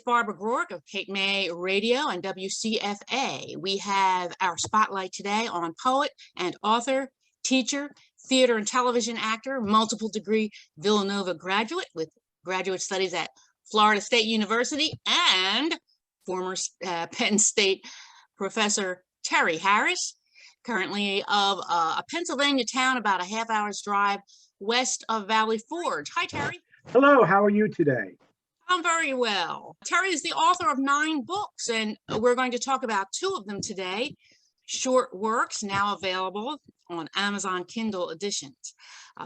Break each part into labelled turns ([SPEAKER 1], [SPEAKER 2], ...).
[SPEAKER 1] Barbara Groark of Cape May Radio and WCFA. We have our spotlight today on poet and author, teacher, theater and television actor, multiple degree Villanova graduate with graduate studies at Florida State University, and former Penn State professor Terry Harris, currently of a Pennsylvania town about a half-hour's drive west of Valley Forge. Hi, Terry.
[SPEAKER 2] Hello, how are you today?
[SPEAKER 1] I'm very well. Terry is the author of 9 books, and we're going to talk about 2 of them today. Short works now available on Amazon Kindle editions.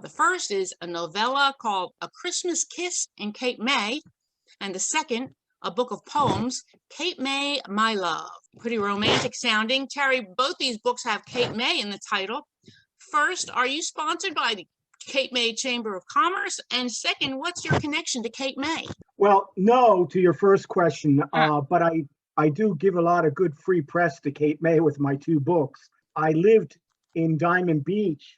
[SPEAKER 1] The first is a novella called A Christmas Kiss in Cape May, and the second, a book of poems, Cape May, My Love. Pretty romantic sounding. Terry, both these books have Cape May in the title. First, are you sponsored by the Cape May Chamber of Commerce? And second, what's your connection to Cape May?
[SPEAKER 2] Well, no to your first question, but I do give a lot of good free press to Cape May with my 2 books. I lived in Diamond Beach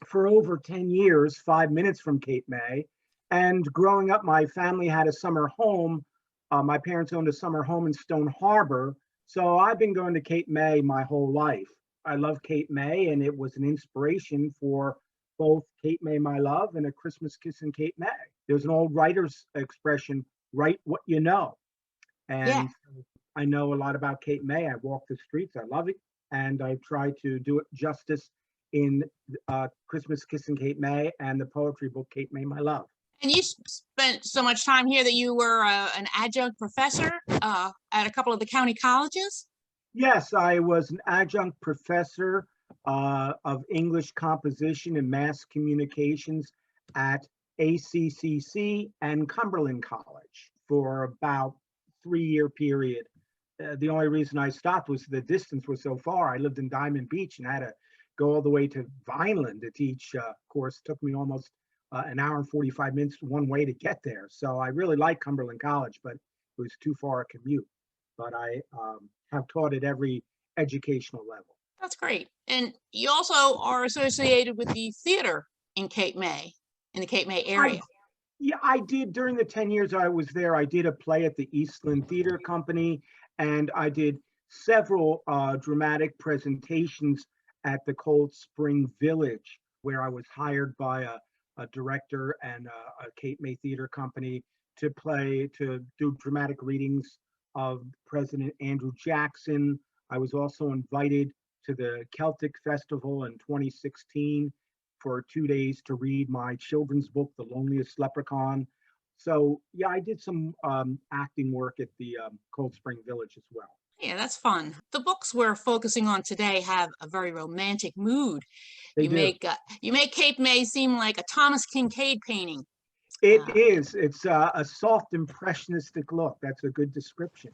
[SPEAKER 2] for over 10 years, 5 minutes from Cape May. And growing up, my family had a summer home. My parents owned a summer home in Stone Harbor. So I've been going to Cape May my whole life. I love Cape May, and it was an inspiration for both Cape May, My Love and A Christmas Kiss in Cape May. There's an old writer's expression, write what you know. And I know a lot about Cape May. I walk the streets. I love it. And I try to do it justice in Christmas Kiss in Cape May and the poetry book, Cape May, My Love.
[SPEAKER 1] And you spent so much time here that you were an adjunct professor at a couple of the county colleges?
[SPEAKER 2] Yes, I was an adjunct professor of English composition and mass communications at ACCC and Cumberland College for about 3-year period. The only reason I stopped was the distance was so far. I lived in Diamond Beach and had to go all the way to Vineland to teach. Course took me almost an hour and 45 minutes one way to get there. So I really like Cumberland College, but it was too far a commute. But I have taught at every educational level.
[SPEAKER 1] That's great. And you also are associated with the theater in Cape May, in the Cape May area.
[SPEAKER 2] I did. During the 10 years I was there, I did a play at the Eastland Theater Company, and I did several dramatic presentations at the Cold Spring Village, where I was hired by a director and a Cape May Theater Company to do dramatic readings of President Andrew Jackson. I was also invited to the Celtic Festival in 2016 for 2 days to read my children's book, The Loneliest Leprechaun. So yeah, I did some acting work at the Cold Spring Village as well.
[SPEAKER 1] Yeah, that's fun. The books we're focusing on today have a very romantic mood. You make Cape May seem like a Thomas Kincaid painting.
[SPEAKER 2] It is. It's a soft impressionistic look. That's a good description.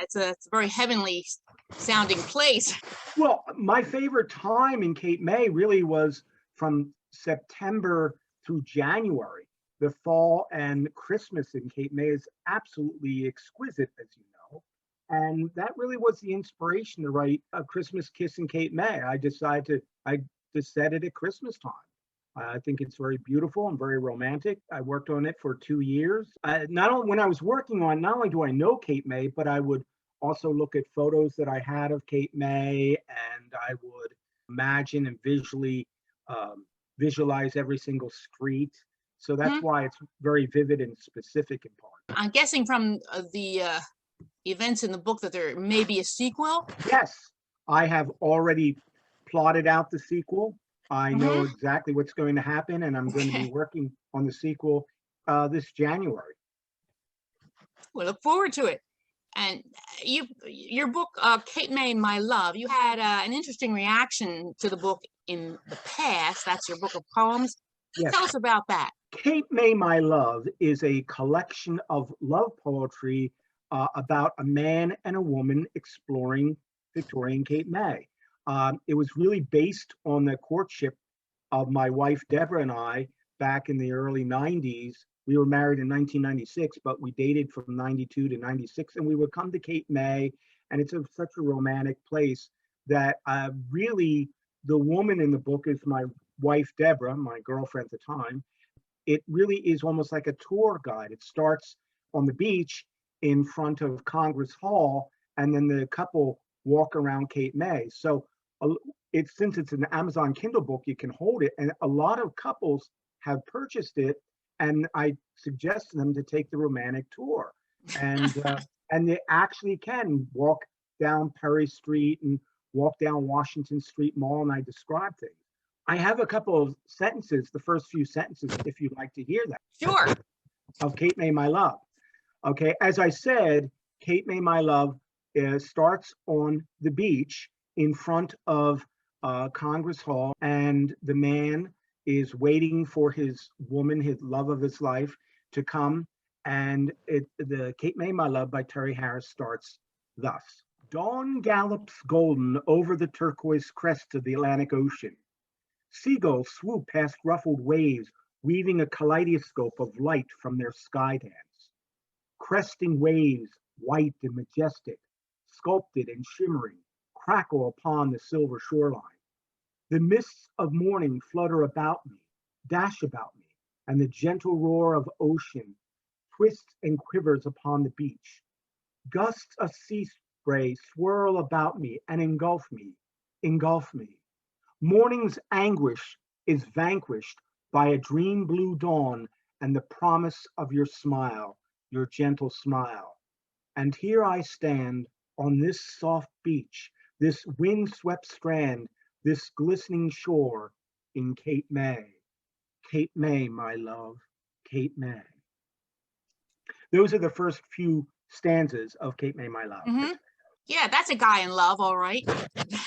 [SPEAKER 1] It's a very heavenly sounding place.
[SPEAKER 2] Well, my favorite time in Cape May really was from September through January. The fall and Christmas in Cape May is absolutely exquisite, as you know. And that really was the inspiration to write A Christmas Kiss in Cape May. I just set it at Christmas time. I think it's very beautiful and very romantic. I worked on it for 2 years. When I was working on, not only do I know Cape May, but I would also look at photos that I had of Cape May, and I would imagine and visualize every single street. So that's why it's very vivid and specific in part.
[SPEAKER 1] I'm guessing from the events in the book that there may be a sequel?
[SPEAKER 2] Yes, I have already plotted out the sequel. I know exactly what's going to happen, and I'm going to be working on the sequel this January.
[SPEAKER 1] We look forward to it. And your book, Cape May, My Love, you had an interesting reaction to the book in the past. That's your book of poems.
[SPEAKER 2] Yes.
[SPEAKER 1] Tell us about that.
[SPEAKER 2] Cape May, My Love is a collection of love poetry about a man and a woman exploring Victorian Cape May. It was really based on the courtship of my wife, Deborah, and I back in the early 90s. We were married in 1996, but we dated from 92 to 96, and we would come to Cape May, and it's such a romantic place that really the woman in the book is my wife, Deborah, my girlfriend at the time. It really is almost like a tour guide. It starts on the beach in front of Congress Hall, and then the couple walk around Cape May. So since it's an Amazon Kindle book, you can hold it, and a lot of couples have purchased it, and I suggest to them to take the romantic tour, and they actually can walk down Perry Street and walk down Washington Street Mall, and I describe things. I have a couple of sentences, the first few sentences, if you'd like to hear that.
[SPEAKER 1] Sure.
[SPEAKER 2] Of Cape May, My Love. Okay, as I said, Cape May, My Love starts on the beach in front of Congress Hall, and the man is waiting for his woman, his love of his life, to come. And the Cape May, My Love by Terry Harris starts thus. Dawn gallops golden over the turquoise crest of the Atlantic Ocean. Seagulls swoop past ruffled waves, weaving a kaleidoscope of light from their sky dance. Cresting waves, white and majestic, sculpted and shimmering, crackle upon the silver shoreline. The mists of morning flutter about me, dash about me, and the gentle roar of ocean twists and quivers upon the beach. Gusts of sea spray swirl about me and engulf me, engulf me. Morning's anguish is vanquished by a dream blue dawn and the promise of your smile, your gentle smile. And here I stand on this soft beach, this wind-swept strand, this glistening shore in Cape May. Cape May, my love, Cape May. Those are the first few stanzas of Cape May, My Love.
[SPEAKER 1] Mm-hmm. Yeah, that's a guy in love, all right.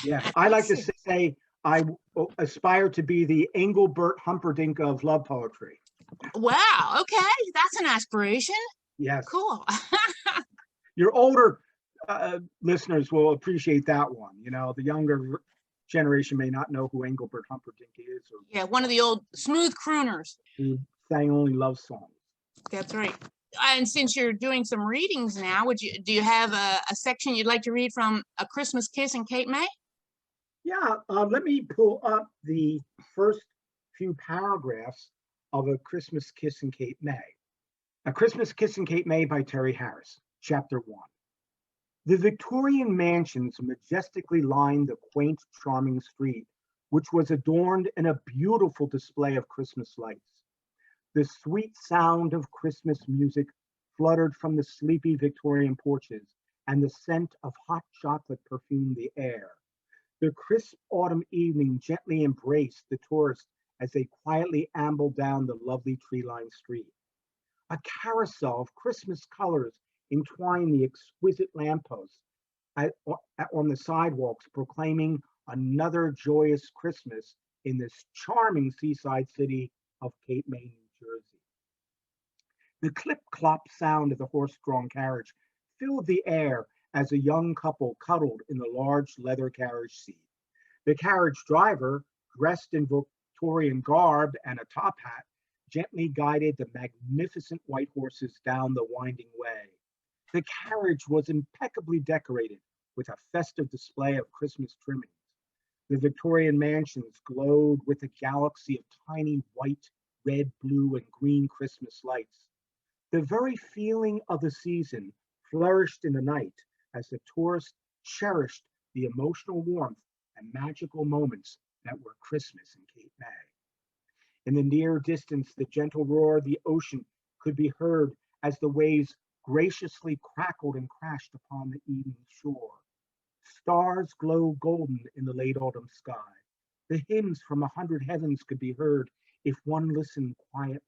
[SPEAKER 2] Yeah, I like to say I aspire to be the Engelbert Humperdinck of love poetry.
[SPEAKER 1] Wow, okay, that's an aspiration.
[SPEAKER 2] Yes.
[SPEAKER 1] Cool.
[SPEAKER 2] Your older listeners will appreciate that one. You know, the younger generation may not know who Engelbert Humperdinck is. Or,
[SPEAKER 1] yeah, one of the old smooth crooners.
[SPEAKER 2] Who sang only love songs.
[SPEAKER 1] That's right. And since you're doing some readings now, do you have a section you'd like to read from A Christmas Kiss in Cape May?
[SPEAKER 2] Yeah, let me pull up the first few paragraphs of A Christmas Kiss in Cape May. A Christmas Kiss in Cape May by Terry Harris, Chapter 1. The Victorian mansions majestically lined the quaint, charming street, which was adorned in a beautiful display of Christmas lights. The sweet sound of Christmas music fluttered from the sleepy Victorian porches, and the scent of hot chocolate perfumed the air. The crisp autumn evening gently embraced the tourists as they quietly ambled down the lovely tree-lined street. A carousel of Christmas colors entwined the exquisite lampposts on the sidewalks, proclaiming another joyous Christmas in this charming seaside city of Cape May, New Jersey. The clip-clop sound of the horse-drawn carriage filled the air as a young couple cuddled in the large leather carriage seat. The carriage driver, dressed in Victorian garb and a top hat, gently guided the magnificent white horses down the winding way. The carriage was impeccably decorated with a festive display of Christmas trimmings. The Victorian mansions glowed with a galaxy of tiny white, red, blue, and green Christmas lights. The very feeling of the season flourished in the night as the tourists cherished the emotional warmth and magical moments that were Christmas in Cape May. In the near distance, the gentle roar of the ocean could be heard as the waves graciously crackled and crashed upon the evening shore. Stars glowed golden in the late autumn sky. The hymns from 100 heavens could be heard if one listened quietly.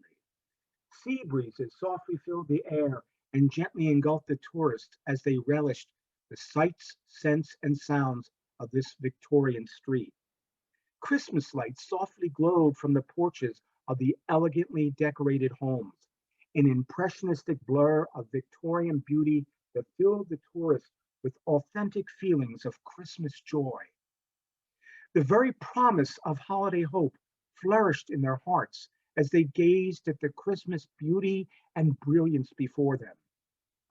[SPEAKER 2] Sea breezes softly filled the air and gently engulfed the tourists as they relished the sights, scents, and sounds of this Victorian street. Christmas lights softly glowed from the porches of the elegantly decorated homes, an impressionistic blur of Victorian beauty that filled the tourists with authentic feelings of Christmas joy. The very promise of holiday hope flourished in their hearts as they gazed at the Christmas beauty and brilliance before them.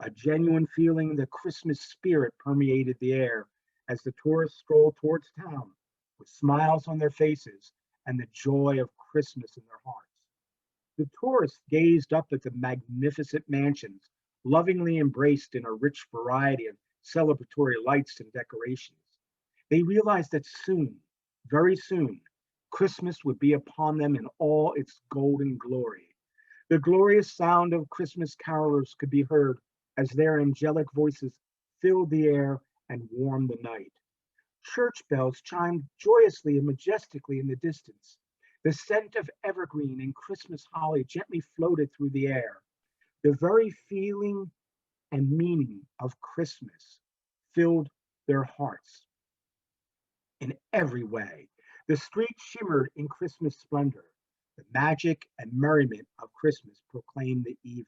[SPEAKER 2] A genuine feeling of the Christmas spirit permeated the air as the tourists strolled towards town with smiles on their faces and the joy of Christmas in their hearts. The tourists gazed up at the magnificent mansions lovingly embraced in a rich variety of celebratory lights and decorations. They realized that soon, very soon, Christmas would be upon them in all its golden glory. The glorious sound of Christmas carolers could be heard as their angelic voices filled the air and warmed the night. Church bells chimed joyously and majestically in the distance. The scent of evergreen and Christmas holly gently floated through the air. The very feeling and meaning of Christmas filled their hearts in every way. The street shimmered in Christmas splendor. The magic and merriment of Christmas proclaimed the evening.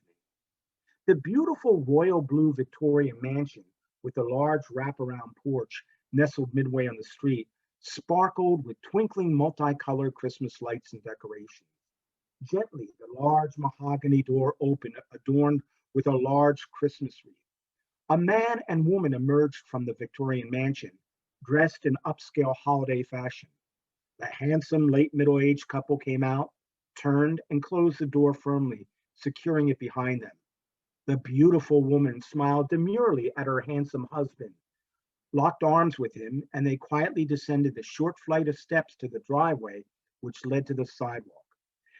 [SPEAKER 2] The beautiful royal blue Victorian mansion with the large wraparound porch nestled midway on the street sparkled with twinkling multicolored Christmas lights and decorations. Gently, the large mahogany door opened, adorned with a large Christmas wreath. A man and woman emerged from the Victorian mansion, dressed in upscale holiday fashion. The handsome late middle-aged couple came out, turned, and closed the door firmly, securing it behind them. The beautiful woman smiled demurely at her handsome husband, locked arms with him, and they quietly descended the short flight of steps to the driveway which led to the sidewalk.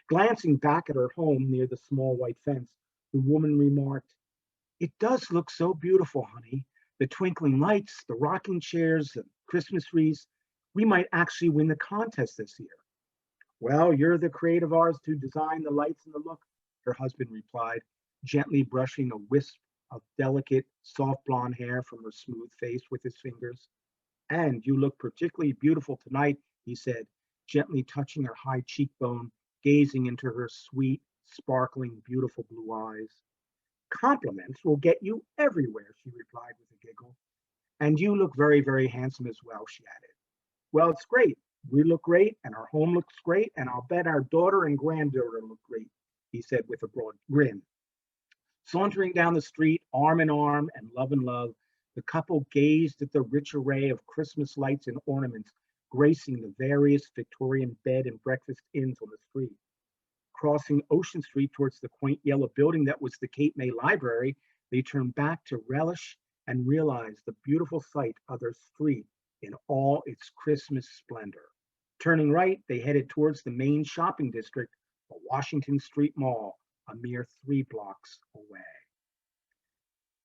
[SPEAKER 2] Glancing back at her home near the small white fence, the woman remarked, "It does look so beautiful, honey. The twinkling lights, the rocking chairs, the Christmas wreaths. We might actually win the contest this year." "Well, you're the creative artist who designed the lights and the look," her husband replied, gently brushing a wisp of delicate, soft blonde hair from her smooth face with his fingers. "And you look particularly beautiful tonight," he said, gently touching her high cheekbone, gazing into her sweet, sparkling, beautiful blue eyes. "Compliments will get you everywhere," she replied with a giggle. "And you look very, very handsome as well," she added. "Well, it's great. We look great, and our home looks great, and I'll bet our daughter and granddaughter look great," he said with a broad grin. Sauntering down the street, arm in arm and love, the couple gazed at the rich array of Christmas lights and ornaments gracing the various Victorian bed and breakfast inns on the street. Crossing Ocean Street towards the quaint yellow building that was the Cape May Library, they turned back to relish and realize the beautiful sight of their street in all its Christmas splendor. Turning right, they headed towards the main shopping district, the Washington Street Mall, a mere 3 blocks away.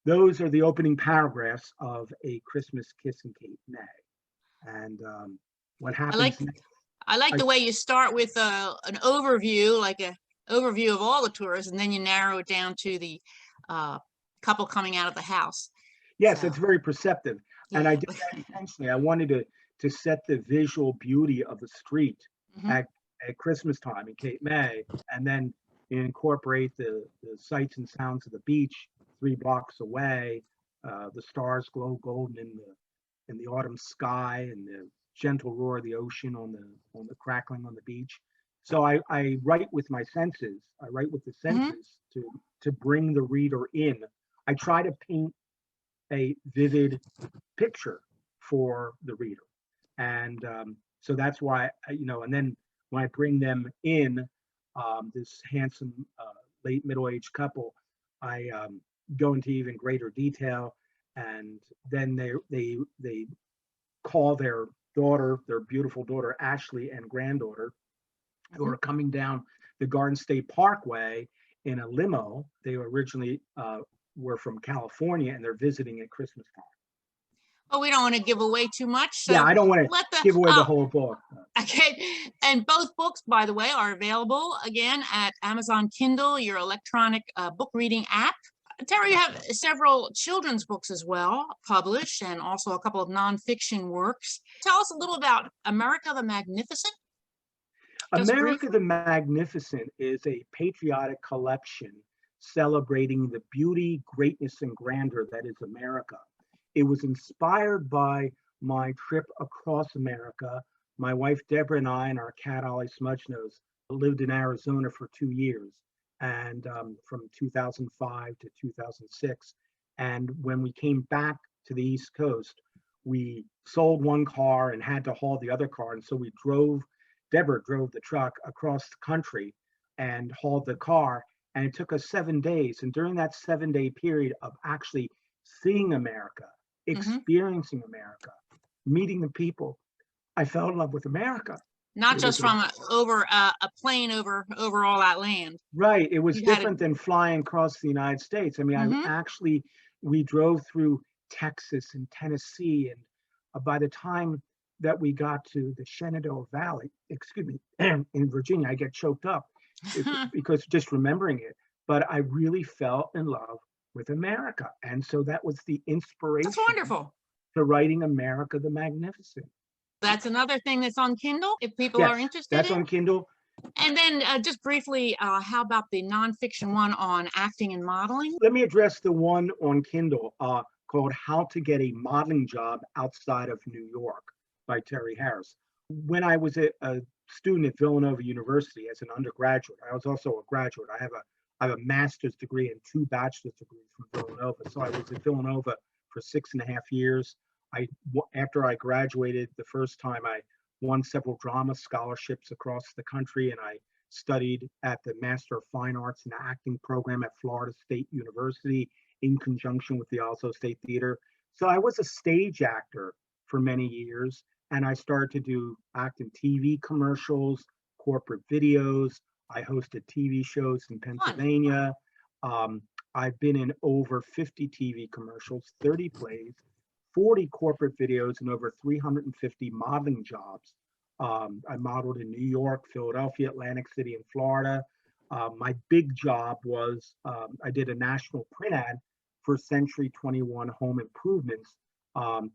[SPEAKER 2] Those are the opening paragraphs of A Christmas Kiss in Cape May. And what
[SPEAKER 1] I like
[SPEAKER 2] happens next?
[SPEAKER 1] I like
[SPEAKER 2] I,
[SPEAKER 1] the way you start with an overview, like a overview of all the tours, and then you narrow it down to the uh, couple coming out of the house.
[SPEAKER 2] yes, it's
[SPEAKER 1] So
[SPEAKER 2] very perceptive. And I
[SPEAKER 1] yeah.
[SPEAKER 2] did that intentionally. I wanted to set the visual beauty of the street
[SPEAKER 1] Mhm.
[SPEAKER 2] at, at Christmas time in Cape May, and then incorporate the sights and sounds of the beach 3 blocks away. The stars glow golden in the autumn sky, and the gentle roar of the ocean on the crackling on the beach. So I write with my senses. I write with the
[SPEAKER 1] Mhm.
[SPEAKER 2] senses to bring the reader in. I try to paint a vivid picture for the reader, and so that's why and then when I bring them in, this handsome late middle-aged couple, I go into even greater detail, and then they call their daughter, their beautiful daughter Ashley, and granddaughter, who
[SPEAKER 1] Mhm.
[SPEAKER 2] are coming down the Garden State Parkway in a limo. They originally were from California, and they're visiting at Christmas time.
[SPEAKER 1] Well, we don't want to give away too much,
[SPEAKER 2] Yeah,
[SPEAKER 1] so
[SPEAKER 2] I don't want to
[SPEAKER 1] let the
[SPEAKER 2] give away the whole book.
[SPEAKER 1] okay. And both books, by the way, are available again at Amazon Kindle, your electronic book reading app. Terry, you have several children's books as well published, and also a couple of nonfiction works. Tell us a little about America the Magnificent, just
[SPEAKER 2] America
[SPEAKER 1] briefly.
[SPEAKER 2] the Magnificent is a patriotic collection celebrating the beauty, greatness, and grandeur that is America. It was inspired by my trip across America. My wife Deborah and I and our cat Ollie Smudgenose lived in Arizona for 2 years, and from 2005 to 2006. And when we came back to the East Coast, we sold one car and had to haul the other car, and so Deborah drove the truck across the country and hauled the car. And it took us 7 days. And during that 7 day period of actually seeing America, experiencing America, meeting the people, I fell in love with America.
[SPEAKER 1] Not just from a plane over all that land.
[SPEAKER 2] Right. It was different than flying across the United States. I mean, we drove through Texas and Tennessee. And by the time that we got to the Shenandoah Valley, in Virginia, I get choked up because just remembering it. But I really fell in love with America. And so that was the inspiration.
[SPEAKER 1] That's wonderful.
[SPEAKER 2] To writing America the Magnificent.
[SPEAKER 1] That's another thing that's on Kindle, if people are interested.
[SPEAKER 2] That's on Kindle.
[SPEAKER 1] And then just briefly, how about the nonfiction one on acting and modeling?
[SPEAKER 2] Let me address the one on Kindle called How to Get a Modeling Job Outside of New York by Terry Harris. When I was a student at Villanova University as an undergraduate, I was also a graduate. I have a master's degree and 2 bachelor's degrees from Villanova. So I was at Villanova for 6.5 years. After I graduated the first time, I won several drama scholarships across the country, and I studied at the Master of Fine Arts and Acting program at Florida State University in conjunction with the Oslo State Theater. So I was a stage actor for many years, and I started to act in TV commercials, corporate videos. I hosted TV shows in Pennsylvania. I've been in over 50 TV commercials, 30 plays, 40 corporate videos, and over 350 modeling jobs. I modeled in New York, Philadelphia, Atlantic City, and Florida. My big job was I did a national print ad for Century 21 Home Improvements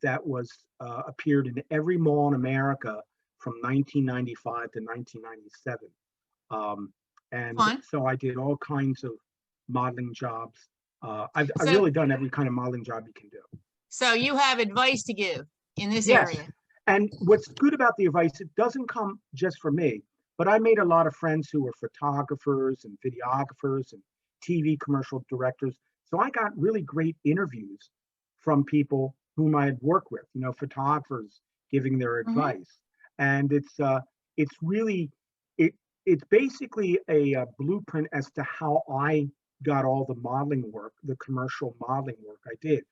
[SPEAKER 2] that was appeared in every mall in America from 1995 to 1997. So I did all kinds of modeling jobs. I've really done every kind of modeling job you can do.
[SPEAKER 1] So you have advice to give in this area.
[SPEAKER 2] And what's good about the advice, it doesn't come just from me, but I made a lot of friends who were photographers and videographers and TV commercial directors. So I got really great interviews from people whom I had worked with, photographers giving their advice. And it's basically a blueprint as to how I got all the modeling work, the commercial modeling work I did.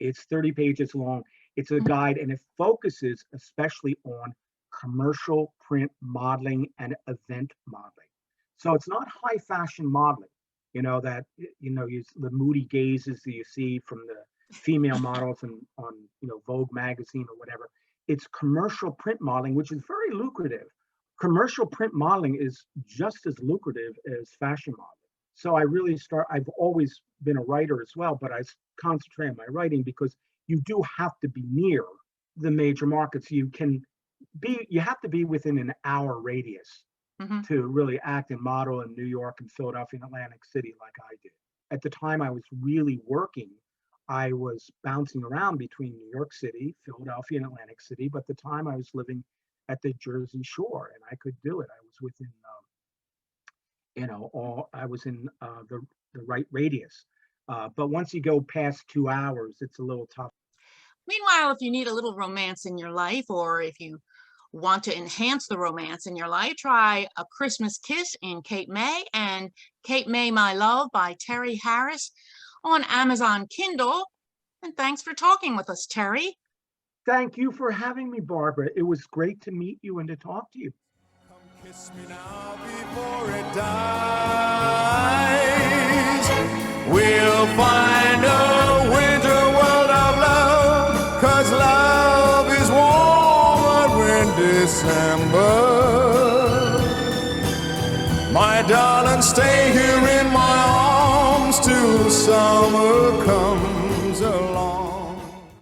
[SPEAKER 2] It's 30 pages long. It's a guide, and it focuses especially on commercial print modeling and event modeling. So it's not high fashion modeling, the moody gazes that you see from the female models on Vogue magazine or whatever. It's commercial print modeling, which is very lucrative. Commercial print modeling is just as lucrative as fashion modeling. So I've always been a writer as well, but I concentrate on my writing because you do have to be near the major markets. You have to be within an hour radius to really act and model in New York and Philadelphia and Atlantic City like I did. At the time I was really working, I was bouncing around between New York City, Philadelphia, and Atlantic City, but at the time I was living at the Jersey Shore and I could do it. I was within I was in the right radius. But once you go past 2 hours, it's a little tough.
[SPEAKER 1] Meanwhile, if you need a little romance in your life, or if you want to enhance the romance in your life, try A Christmas Kiss in Cape May and Cape May, My Love by Terry Harris on Amazon Kindle. And thanks for talking with us, Terry.
[SPEAKER 2] Thank you for having me, Barbara. It was great to meet you and to talk to you.
[SPEAKER 3] Kiss me now before it dies. We'll find a winter world of love, 'cause love is warmer in December. My darling, stay here in my arms till summer comes.